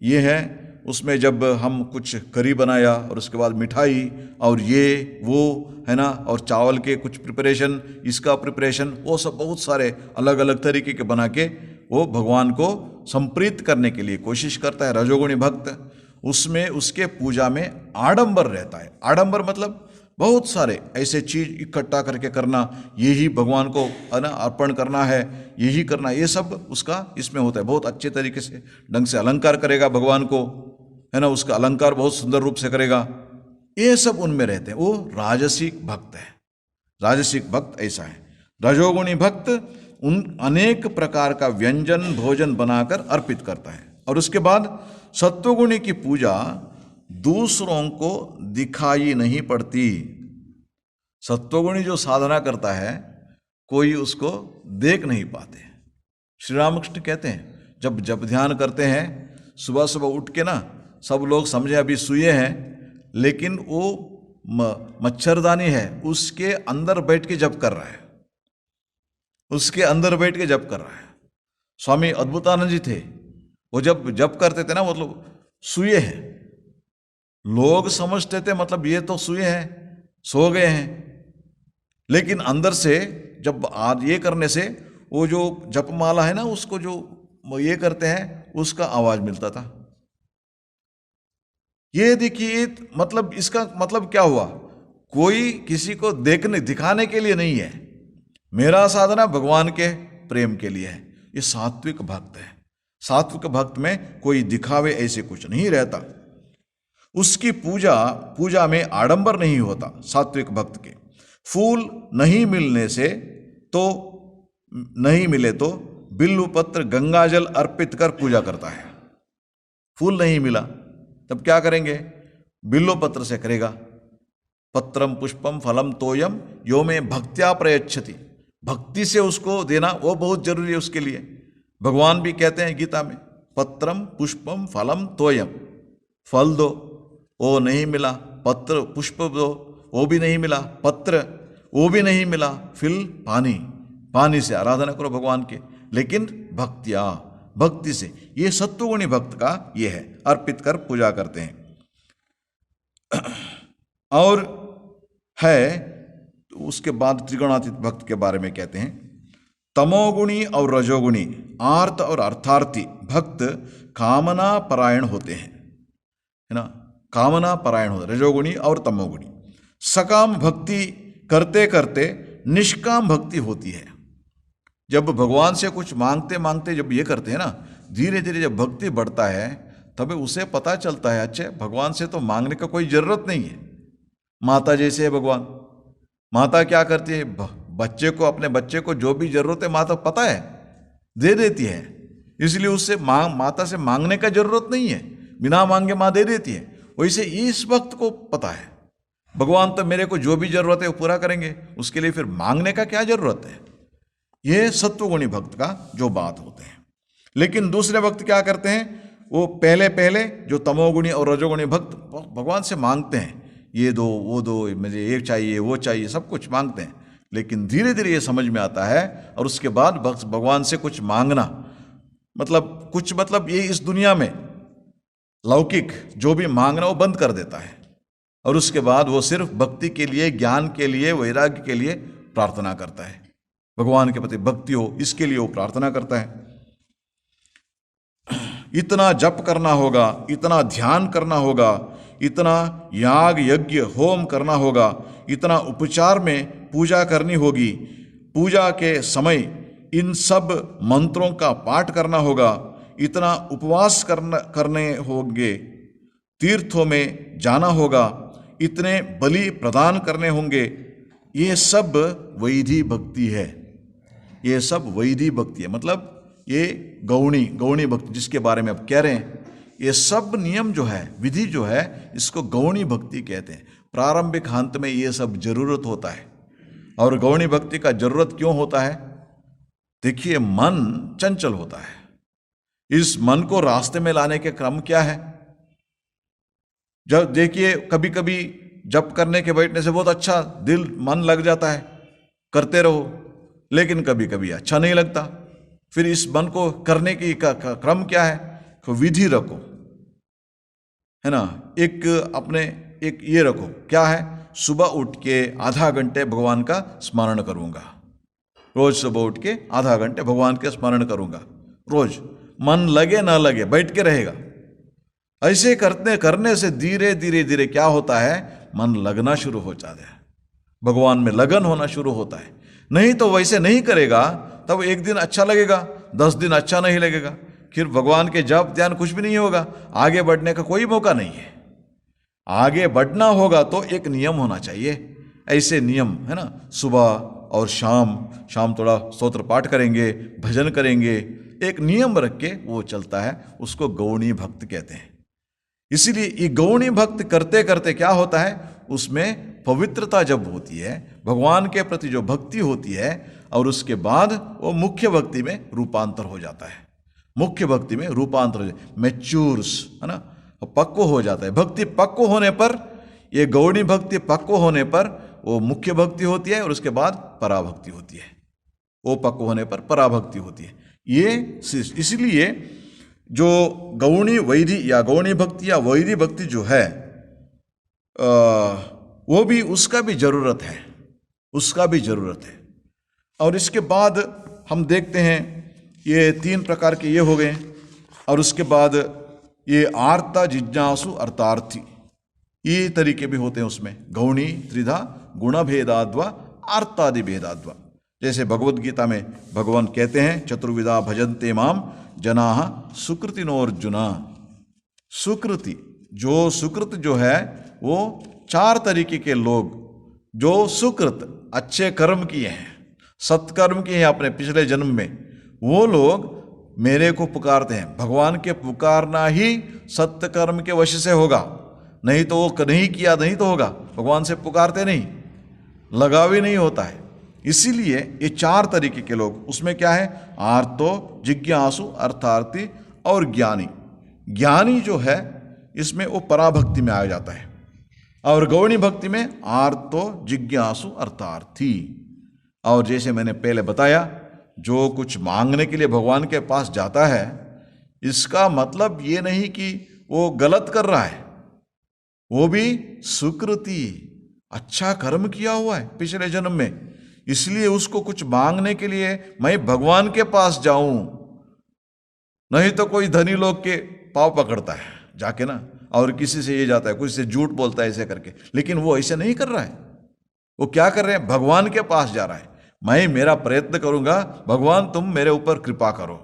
ये है, उसमें जब हम कुछ करी बनाया और उसके बाद मिठाई और ये वो है ना, और चावल के कुछ प्रिपरेशन, इसका प्रिपरेशन, वो सब बहुत सारे अलग अलग तरीके के बना के वो भगवान को संप्रीत करने के लिए कोशिश करता है रजोगुणी भक्त। उसमें उसके पूजा में आडंबर रहता है। आडंबर मतलब बहुत सारे ऐसे चीज इकट्ठा करके करना, यही भगवान को है ना अर्पण करना है, यही करना, ये सब उसका इसमें होता है। बहुत अच्छे तरीके से ढंग से अलंकार करेगा भगवान को, है ना, उसका अलंकार बहुत सुंदर रूप से करेगा। ये सब उनमें रहते हैं। वो राजसिक भक्त है। राजसिक भक्त ऐसा है। रजोगुणी भक्त उन अनेक प्रकार का व्यंजन भोजन बनाकर अर्पित करता है। और उसके बाद सत्वगुणी की पूजा दूसरों को दिखाई नहीं पड़ती। सत्वगुणी जो साधना करता है कोई उसको देख नहीं पाते। श्री रामकृष्ण कहते हैं, जब जब ध्यान करते हैं सुबह सुबह उठ के ना, सब लोग समझे अभी सोए हैं, लेकिन वो मच्छरदानी है उसके अंदर बैठ के जप कर रहा है, उसके अंदर बैठ के जप कर रहा है। स्वामी अद्भुतानंद जी थे, वो जब जप करते थे ना, मतलब सोए हैं, लोग समझते थे मतलब ये तो सोए हैं, सो गए हैं, लेकिन अंदर से जब आज ये करने से वो जो जपमाला है ना, उसको जो ये करते हैं उसका आवाज मिलता था। ये देखिए, मतलब इसका मतलब क्या हुआ? कोई किसी को देखने दिखाने के लिए नहीं है, मेरा साधना भगवान के प्रेम के लिए है। ये सात्विक भक्त है। सात्विक भक्त में कोई दिखावे ऐसे कुछ नहीं रहता। उसकी पूजा में आडंबर नहीं होता। सात्विक भक्त के फूल नहीं मिलने से तो नहीं मिले तो बिल्व पत्र गंगाजल अर्पित कर पूजा करता है। फूल नहीं मिला तब क्या करेंगे? बिल्व पत्र से करेगा। पत्रम पुष्पम फलम तोयम यो में भक्त्या प्रयच्छति, भक्ति से उसको देना वो बहुत जरूरी है उसके लिए। भगवान भी कहते हैं गीता में, पत्रम पुष्पम फलम तोयम, फल दो वो नहीं मिला, पत्र पुष्प दो वो भी नहीं मिला, पत्र वो भी नहीं मिला, फिर पानी, पानी से आराधना करो भगवान के, लेकिन भक्तिया, भक्ति से। ये सत्वगुणी भक्त का ये है, अर्पित कर पूजा करते हैं। और है उसके बाद त्रिगुणातीत भक्त के बारे में कहते हैं, तमोगुणी और रजोगुणी, आर्त और अर्थार्थी भक्त कामना परायण होते हैं, है ना, कामना परायण होते, रजोगुणी और तमोगुणी। सकाम भक्ति करते करते निष्काम भक्ति होती है। जब भगवान से कुछ मांगते मांगते जब ये करते हैं ना, धीरे धीरे जब भक्ति बढ़ता है तब उसे पता चलता है, अच्छा भगवान से तो मांगने का कोई जरूरत नहीं है। माता जैसे है भगवान, माता क्या करती है, बच्चे को, अपने बच्चे को जो भी जरूरत है माता पता है दे देती है, इसलिए उससे माता से मांगने का जरूरत नहीं है, बिना मांगे माँ दे देती है। वैसे इस वक्त को पता है भगवान तो मेरे को जो भी जरूरत है वो पूरा करेंगे, उसके लिए फिर मांगने का क्या जरूरत है। ये सत्वगुणी भक्त का जो बात होते हैं। लेकिन दूसरे भक्त क्या करते हैं, वो पहले पहले जो तमोगुणी और रजोगुणी भक्त भगवान से मांगते हैं, ये दो वो दो, मुझे ये चाहिए वो चाहिए, सब कुछ मांगते हैं। लेकिन धीरे धीरे ये समझ में आता है और उसके बाद भगवान से कुछ मांगना मतलब कुछ, मतलब ये इस दुनिया में लौकिक जो भी मांगना वो बंद कर देता है और उसके बाद वो सिर्फ भक्ति के लिए, ज्ञान के लिए, वैराग्य के लिए प्रार्थना करता है। भगवान के प्रति भक्ति हो इसके लिए वो प्रार्थना करता है। इतना जप करना होगा, इतना ध्यान करना होगा, इतना याग यज्ञ होम करना होगा, इतना उपचार में पूजा करनी होगी, पूजा के समय इन सब मंत्रों का पाठ करना होगा, इतना उपवास करने होंगे, तीर्थों में जाना होगा, इतने बलि प्रदान करने होंगे। ये सब वैधि भक्ति है, ये सब वैधि भक्ति है। मतलब ये गौणी भक्ति जिसके बारे में अब कह रहे हैं, ये सब नियम जो है, विधि जो है, इसको गौणी भक्ति कहते हैं। प्रारंभिक हंत में ये सब जरूरत होता है। और गौणी भक्ति का जरूरत क्यों होता है? देखिए, मन चंचल होता है, इस मन को रास्ते में लाने के क्रम क्या है? जब देखिए कभी कभी जप करने के बैठने से बहुत अच्छा दिल मन लग जाता है, करते रहो, लेकिन कभी कभी अच्छा नहीं लगता। फिर इस मन को करने की क्रम क्या है? तो विधि रखो, है ना, एक अपने एक ये रखो, क्या है? सुबह उठ के आधा घंटे भगवान का स्मरण करूंगा, रोज सुबह उठ के आधा घंटे भगवान के स्मरण करूंगा रोज, मन लगे ना लगे बैठ के रहेगा। ऐसे करने से धीरे धीरे धीरे क्या होता है, मन लगना शुरू हो जाता है, भगवान में लगन होना शुरू होता है। नहीं तो वैसे नहीं करेगा तब एक दिन अच्छा लगेगा, 10 दिन अच्छा नहीं लगेगा, फिर भगवान के जप ध्यान कुछ भी नहीं होगा, आगे बढ़ने का कोई मौका नहीं है। आगे बढ़ना होगा तो एक नियम होना चाहिए, ऐसे नियम, है ना, सुबह और शाम थोड़ा स्तोत्र पाठ करेंगे, भजन करेंगे, एक नियम रख के वो चलता है, उसको गौणी भक्त कहते हैं। इसीलिए ये गौणी भक्त करते करते क्या होता है, उसमें पवित्रता जब होती है, भगवान के प्रति जो भक्ति होती है, और उसके बाद वो मुख्य भक्ति में रूपांतर हो जाता है, मुख्य भक्ति में रूपांतर हो जाता है, मैच्योर्स, है ना, पक्व हो जाता है। भक्ति पक्व होने पर, ये गौणी भक्ति पक्व होने पर वो मुख्य भक्ति होती है और उसके बाद पराभक्ति होती है, वो पक्व होने पर पराभक्ति होती है। ये इसलिए जो गौणी वैधि या गौणी भक्ति या वैधि भक्ति जो है वो भी, उसका भी जरूरत है, उसका भी जरूरत है। और इसके बाद हम देखते हैं ये 3 प्रकार के ये हो गए, और उसके बाद ये आर्ता जिज्ञासु अर्थार्थी, ये तरीके भी होते हैं उसमें, गौणी त्रिधा गुण भेदाद्वा आर्तादि भेदाद्वा। जैसे भगवद गीता में भगवान कहते हैं, चतुर्विधा भजन्ते माम जनाः सुकृतिनोर्जुना। सुकृति, जो सुकृत जो है वो 4 तरीके के लोग, जो सुकृत अच्छे कर्म किए हैं, सत्कर्म किए हैं अपने पिछले जन्म में, वो लोग मेरे को पुकारते हैं। भगवान के पुकारना ही सत्कर्म के वश से होगा, नहीं तो वो नहीं किया नहीं तो होगा। भगवान से पुकारते नहीं, लगाव ही नहीं होता है। इसीलिए ये 4 तरीके के लोग, उसमें क्या है, आर्तो, जिज्ञासु, अर्थार्थी और ज्ञानी। ज्ञानी जो है इसमें वो पराभक्ति में आ जाता है, और गौणी भक्ति में आर्तो, जिज्ञासु, अर्थार्थी। और जैसे मैंने पहले बताया, जो कुछ मांगने के लिए भगवान के पास जाता है, इसका मतलब ये नहीं कि वो गलत कर रहा है, वो भी सुकृति, अच्छा कर्म किया हुआ है पिछले जन्म में, इसलिए उसको कुछ मांगने के लिए मैं भगवान के पास जाऊं। नहीं तो कोई धनी लोग के पाव पकड़ता है जाके ना, और किसी से ये जाता है, किसी से झूठ बोलता है ऐसे करके, लेकिन वो ऐसे नहीं कर रहा है। वो क्या कर रहे हैं, भगवान के पास जा रहा है। मैं मेरा प्रयत्न करूंगा, भगवान तुम मेरे ऊपर कृपा करो,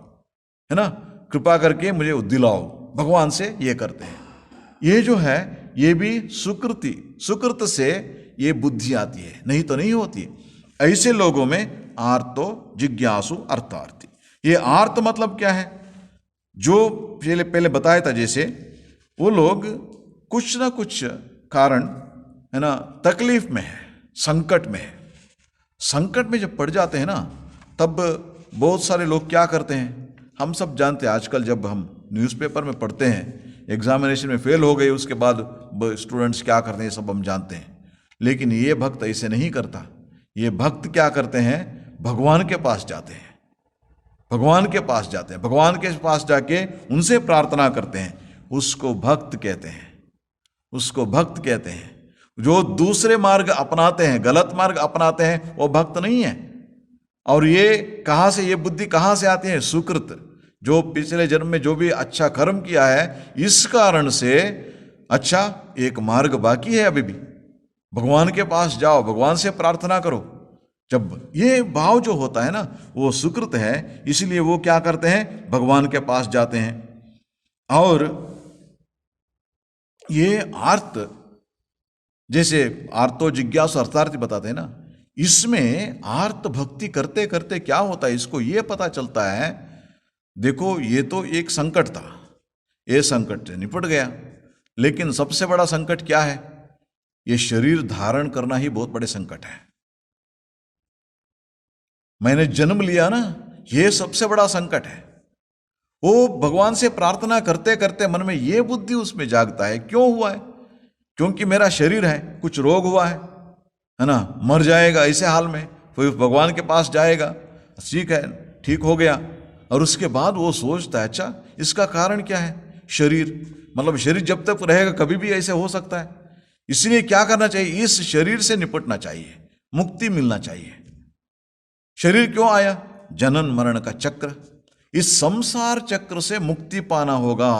है ना, कृपा करके मुझे दिलाओ, भगवान से ये करते हैं। ये जो है ये भी सुकृति, सुकृत से ये बुद्धि आती है, नहीं तो नहीं होती। ऐसे लोगों में आर्तो, जिज्ञासु, अर्थार्थी। ये आर्त मतलब क्या है, जो पहले बताया था, जैसे वो लोग कुछ ना कुछ कारण, है ना, तकलीफ में है, संकट में है। संकट में जब पड़ जाते हैं ना, तब बहुत सारे लोग क्या करते हैं, हम सब जानते हैं। आजकल जब हम न्यूज़पेपर में पढ़ते हैं, एग्जामिनेशन में फेल हो गए, उसके बाद स्टूडेंट्स क्या करते हैं सब हम जानते हैं। लेकिन ये भक्त ऐसे नहीं करता। ये भक्त क्या करते हैं, भगवान के पास जाते हैं, भगवान के पास जाते हैं, भगवान के पास जाके उनसे प्रार्थना करते हैं। उसको भक्त कहते हैं, उसको भक्त कहते हैं। जो दूसरे मार्ग अपनाते हैं, गलत मार्ग अपनाते हैं, वो भक्त नहीं है। और ये कहाँ से, ये बुद्धि कहाँ से आती है, सुकृत, जो पिछले जन्म में जो भी अच्छा कर्म किया है, इस कारण से अच्छा एक मार्ग बाकी है अभी भी। भगवान के पास जाओ, भगवान से प्रार्थना करो। जब ये भाव जो होता है ना, वो सुकृत है, इसलिए वो क्या करते हैं, भगवान के पास जाते हैं। और ये आर्त, जैसे आर्तो, जिज्ञासु, अर्थार्थी बताते हैं ना, इसमें आर्त भक्ति करते करते क्या होता है, इसको ये पता चलता है, देखो ये तो एक संकट था, ये संकट से निपट गया, लेकिन सबसे बड़ा संकट क्या है, ये शरीर धारण करना ही बहुत बड़े संकट है। मैंने जन्म लिया ना, ये सबसे बड़ा संकट है। वो भगवान से प्रार्थना करते करते मन में ये बुद्धि उसमें जागता है, क्यों हुआ है, क्योंकि मेरा शरीर है, कुछ रोग हुआ है ना, मर जाएगा ऐसे हाल में, फिर भगवान के पास जाएगा, ठीक है, ठीक हो गया। और उसके बाद वो सोचता है, अच्छा इसका कारण क्या है, शरीर, मतलब शरीर जब तक रहेगा कभी भी ऐसे हो सकता है, इसलिए क्या करना चाहिए, इस शरीर से निपटना चाहिए, मुक्ति मिलना चाहिए। शरीर क्यों आया, जनन मरण का चक्र, इस संसार चक्र से मुक्ति पाना होगा।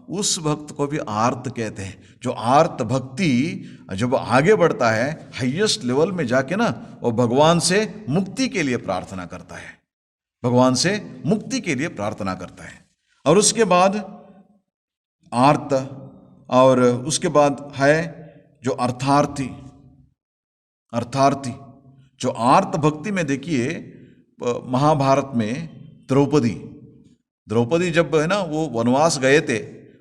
उस भक्त को भी आर्त कहते हैं। जो आर्त भक्ति जब आगे बढ़ता है हाईएस्ट लेवल में जाके ना, वो भगवान से मुक्ति के लिए प्रार्थना करता है, भगवान से मुक्ति के लिए प्रार्थना करता है। और उसके बाद आर्त, और उसके बाद है जो अर्थार्थी। अर्थार्थी जो आर्त भक्ति में, देखिए महाभारत में द्रौपदी जब है ना वो वनवास गए थे,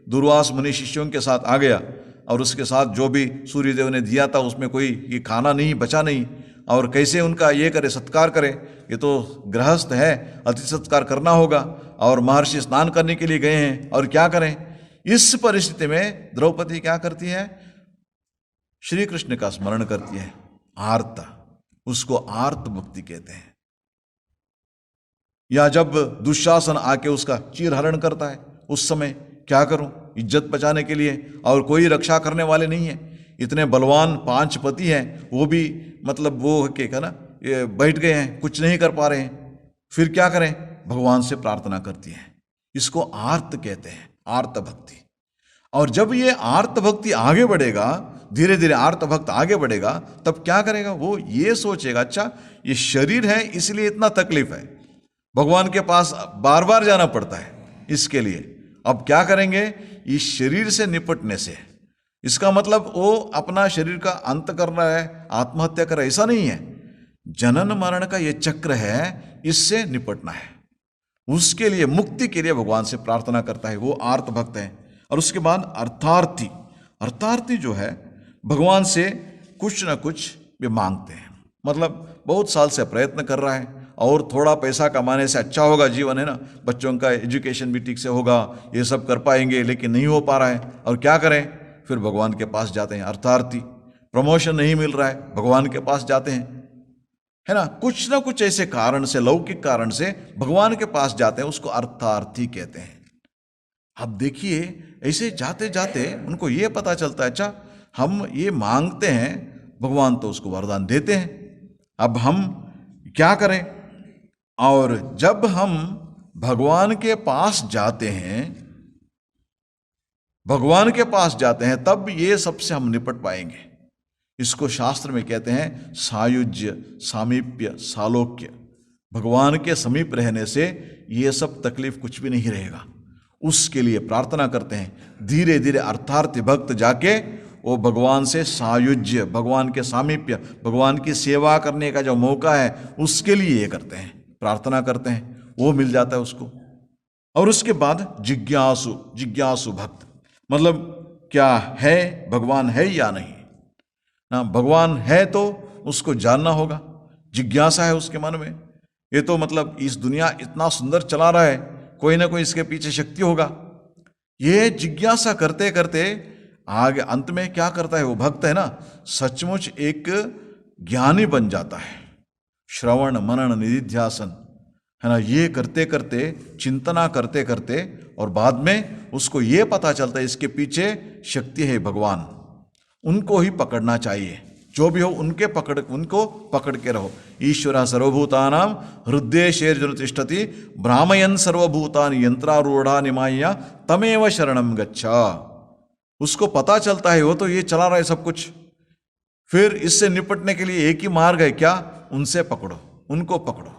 दुर्वास मुनि शिष्यों के साथ आ गया, और उसके साथ जो भी सूर्यदेव ने दिया था उसमें कोई ये खाना नहीं बचा नहीं, और कैसे उनका ये करे, सत्कार करे, ये तो गृहस्थ है, अतिथि सत्कार करना होगा, और महर्षि स्नान करने के लिए गए हैं, और क्या करें। इस परिस्थिति में द्रौपदी क्या करती है, श्री कृष्ण का स्मरण करती है, आर्त, उसको आर्त भक्ति कहते हैं। या जब दुशासन आके उसका चीरहरण करता है, उस समय क्या करूं, इज्जत बचाने के लिए, और कोई रक्षा करने वाले नहीं है, इतने बलवान 5 पति हैं, वो भी मतलब वो है ना, ये बैठ गए हैं, कुछ नहीं कर पा रहे हैं, फिर क्या करें, भगवान से प्रार्थना करती है। इसको आर्त कहते हैं, आर्त भक्ति। और जब ये आर्त भक्ति आगे बढ़ेगा, धीरे धीरे आर्त भक्त आगे बढ़ेगा, तब क्या करेगा, वो ये सोचेगा, अच्छा ये शरीर है इसलिए इतना तकलीफ है, भगवान के पास बार बार जाना पड़ता है इसके लिए, अब क्या करेंगे, इस शरीर से निपटने से। इसका मतलब वो अपना शरीर का अंत करना है, आत्महत्या कर, ऐसा नहीं है। जनन मरण का ये चक्र है, इससे निपटना है। उसके लिए, मुक्ति के लिए भगवान से प्रार्थना करता है, वो आर्त भक्त है। और उसके बाद अर्थार्थी, अर्थार्थी जो है भगवान से कुछ ना कुछ भी मांगते हैं, मतलब बहुत साल से प्रयत्न कर रहा है और थोड़ा पैसा कमाने से अच्छा होगा जीवन, है ना, बच्चों का एजुकेशन भी ठीक से होगा, ये सब कर पाएंगे, लेकिन नहीं हो पा रहा है, और क्या करें, फिर भगवान के पास जाते हैं, अर्थार्थी। प्रमोशन नहीं मिल रहा है, भगवान के पास जाते हैं, है ना, कुछ ना कुछ ऐसे कारण से, लौकिक कारण से भगवान के पास जाते हैं, उसको अर्थार्थी कहते हैं। अब देखिए, ऐसे जाते जाते उनको ये पता चलता है, अच्छा हम ये मांगते हैं, भगवान तो उसको वरदान देते हैं, अब हम क्या करें। और जब हम भगवान के पास जाते हैं, भगवान के पास जाते हैं, तब ये सबसे हम निपट पाएंगे। इसको शास्त्र में कहते हैं सायुज्य, सामीप्य, सालोक्य। भगवान के समीप रहने से ये सब तकलीफ कुछ भी नहीं रहेगा। उसके लिए प्रार्थना करते हैं। धीरे धीरे अर्थार्थी भक्त जाके वो भगवान से सायुज्य, भगवान के सामीप्य, भगवान की सेवा करने का जो मौका है, उसके लिए ये करते हैं, प्रार्थना करते हैं, वो मिल जाता है उसको। और उसके बाद जिज्ञासु, जिज्ञासु भक्त, मतलब क्या है, भगवान है या नहीं ना, भगवान है तो उसको जानना होगा, जिज्ञासा है उसके मन में। ये तो मतलब इस दुनिया इतना सुंदर चला रहा है, कोई ना कोई इसके पीछे शक्ति होगा। ये जिज्ञासा करते करते आगे अंत में क्या करता है वो भक्त, है ना, सचमुच एक ज्ञानी बन जाता है। श्रवण मनन निधिध्यासन, है ना, ये करते करते, चिंतना करते करते, और बाद में उसको ये पता चलता है इसके पीछे शक्ति है भगवान, उनको ही पकड़ना चाहिए, जो भी हो उनको पकड़ के रहो। ईश्वर सर्वभूतानां हृदयेषु तिष्ठति भ्रामयन् सर्वभूतानि यंत्रारूढ़ा निमाया तमेव शरणं गच्छा। उसको पता चलता है वो तो ये चला रहा है सब कुछ, फिर इससे निपटने के लिए एक ही मार्ग है, क्या, उनसे पकड़ो, उनको पकड़ो।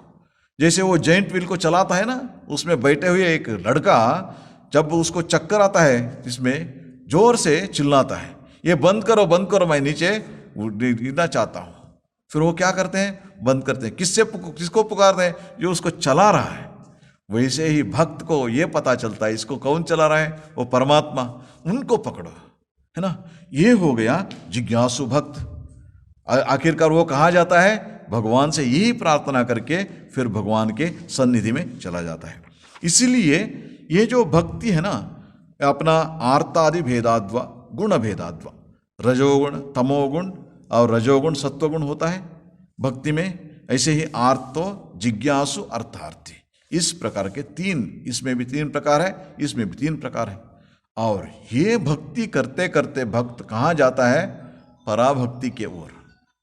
जैसे वो जॉइंट व्हील को चलाता है ना, उसमें बैठे हुए एक लड़का जब उसको चक्कर आता है, इसमें जोर से चिल्लाता है, ये बंद करो, मैं नीचे गिरना चाहता हूं। फिर वो क्या करते हैं, बंद करते हैं। किसको पुकारते हैं, जो उसको चला रहा है। वैसे ही भक्त को ये पता चलता है इसको कौन चला रहा है, वो परमात्मा, उनको पकड़ो, है ना। ये हो गया जिज्ञासु भक्त। आखिरकार वो कहाँ जाता है, भगवान से यही प्रार्थना करके फिर भगवान के सन्निधि में चला जाता है। इसीलिए ये जो भक्ति है ना, अपना आर्तादि भेदाद्वा, गुण भेदाद्वा, रजोगुण तमोगुण और रजोगुण सत्वगुण होता है भक्ति में। ऐसे ही आर्तो, जिज्ञासु, अर्थार्थी, इस प्रकार के तीन, इसमें भी तीन प्रकार है, इसमें भी तीन प्रकार है। और ये भक्ति करते करते भक्त कहाँ जाता है, पराभक्ति के ओर।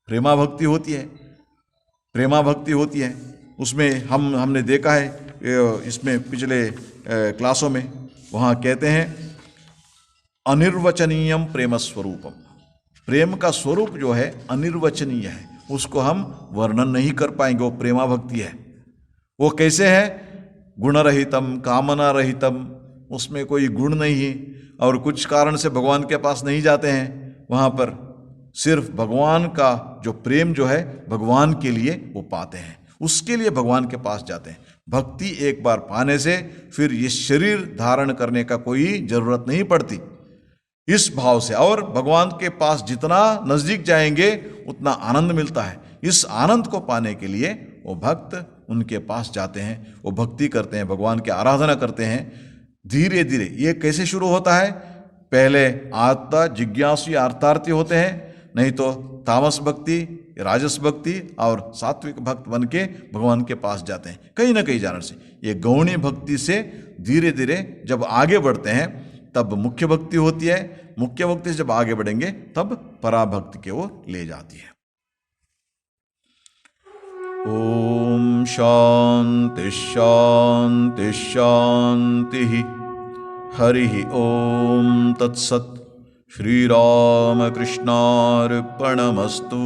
प्रेमा भक्ति होती है, प्रेमा भक्ति होती है, उसमें हमने देखा है, इसमें पिछले क्लासों में, वहाँ कहते हैं अनिर्वचनीयम प्रेम स्वरूपम। प्रेम का स्वरूप जो है अनिर्वचनीय है, उसको हम वर्णन नहीं कर पाएंगे, वो प्रेमा भक्ति है। वो कैसे है, गुणरहितम कामना रहितम, उसमें कोई गुण नहीं है, और कुछ कारण से भगवान के पास नहीं जाते हैं, वहाँ पर सिर्फ भगवान का जो प्रेम जो है भगवान के लिए वो पाते हैं, उसके लिए भगवान के पास जाते हैं। भक्ति एक बार पाने से फिर ये शरीर धारण करने का कोई जरूरत नहीं पड़ती, इस भाव से। और भगवान के पास जितना नजदीक जाएंगे उतना आनंद मिलता है। इस आनंद को पाने के लिए वो भक्त उनके पास जाते हैं, वो भक्ति करते हैं, भगवान की आराधना करते हैं। धीरे धीरे ये कैसे शुरू होता है, पहले आत्ता जिज्ञासु या अर्थार्थी होते हैं, नहीं तो तामस भक्ति, राजस भक्ति और सात्विक भक्त बन के भगवान के पास जाते हैं कहीं ना कहीं जानने से। ये गौणी भक्ति से धीरे धीरे जब आगे बढ़ते हैं तब मुख्य भक्ति होती है, मुख्य भक्ति से जब आगे बढ़ेंगे तब पराभक्ति के ओर ले जाती है। ओम शांति शांति शांति। हरि ओम तत्सत्। श्री राम कृष्णार्पणमस्तु।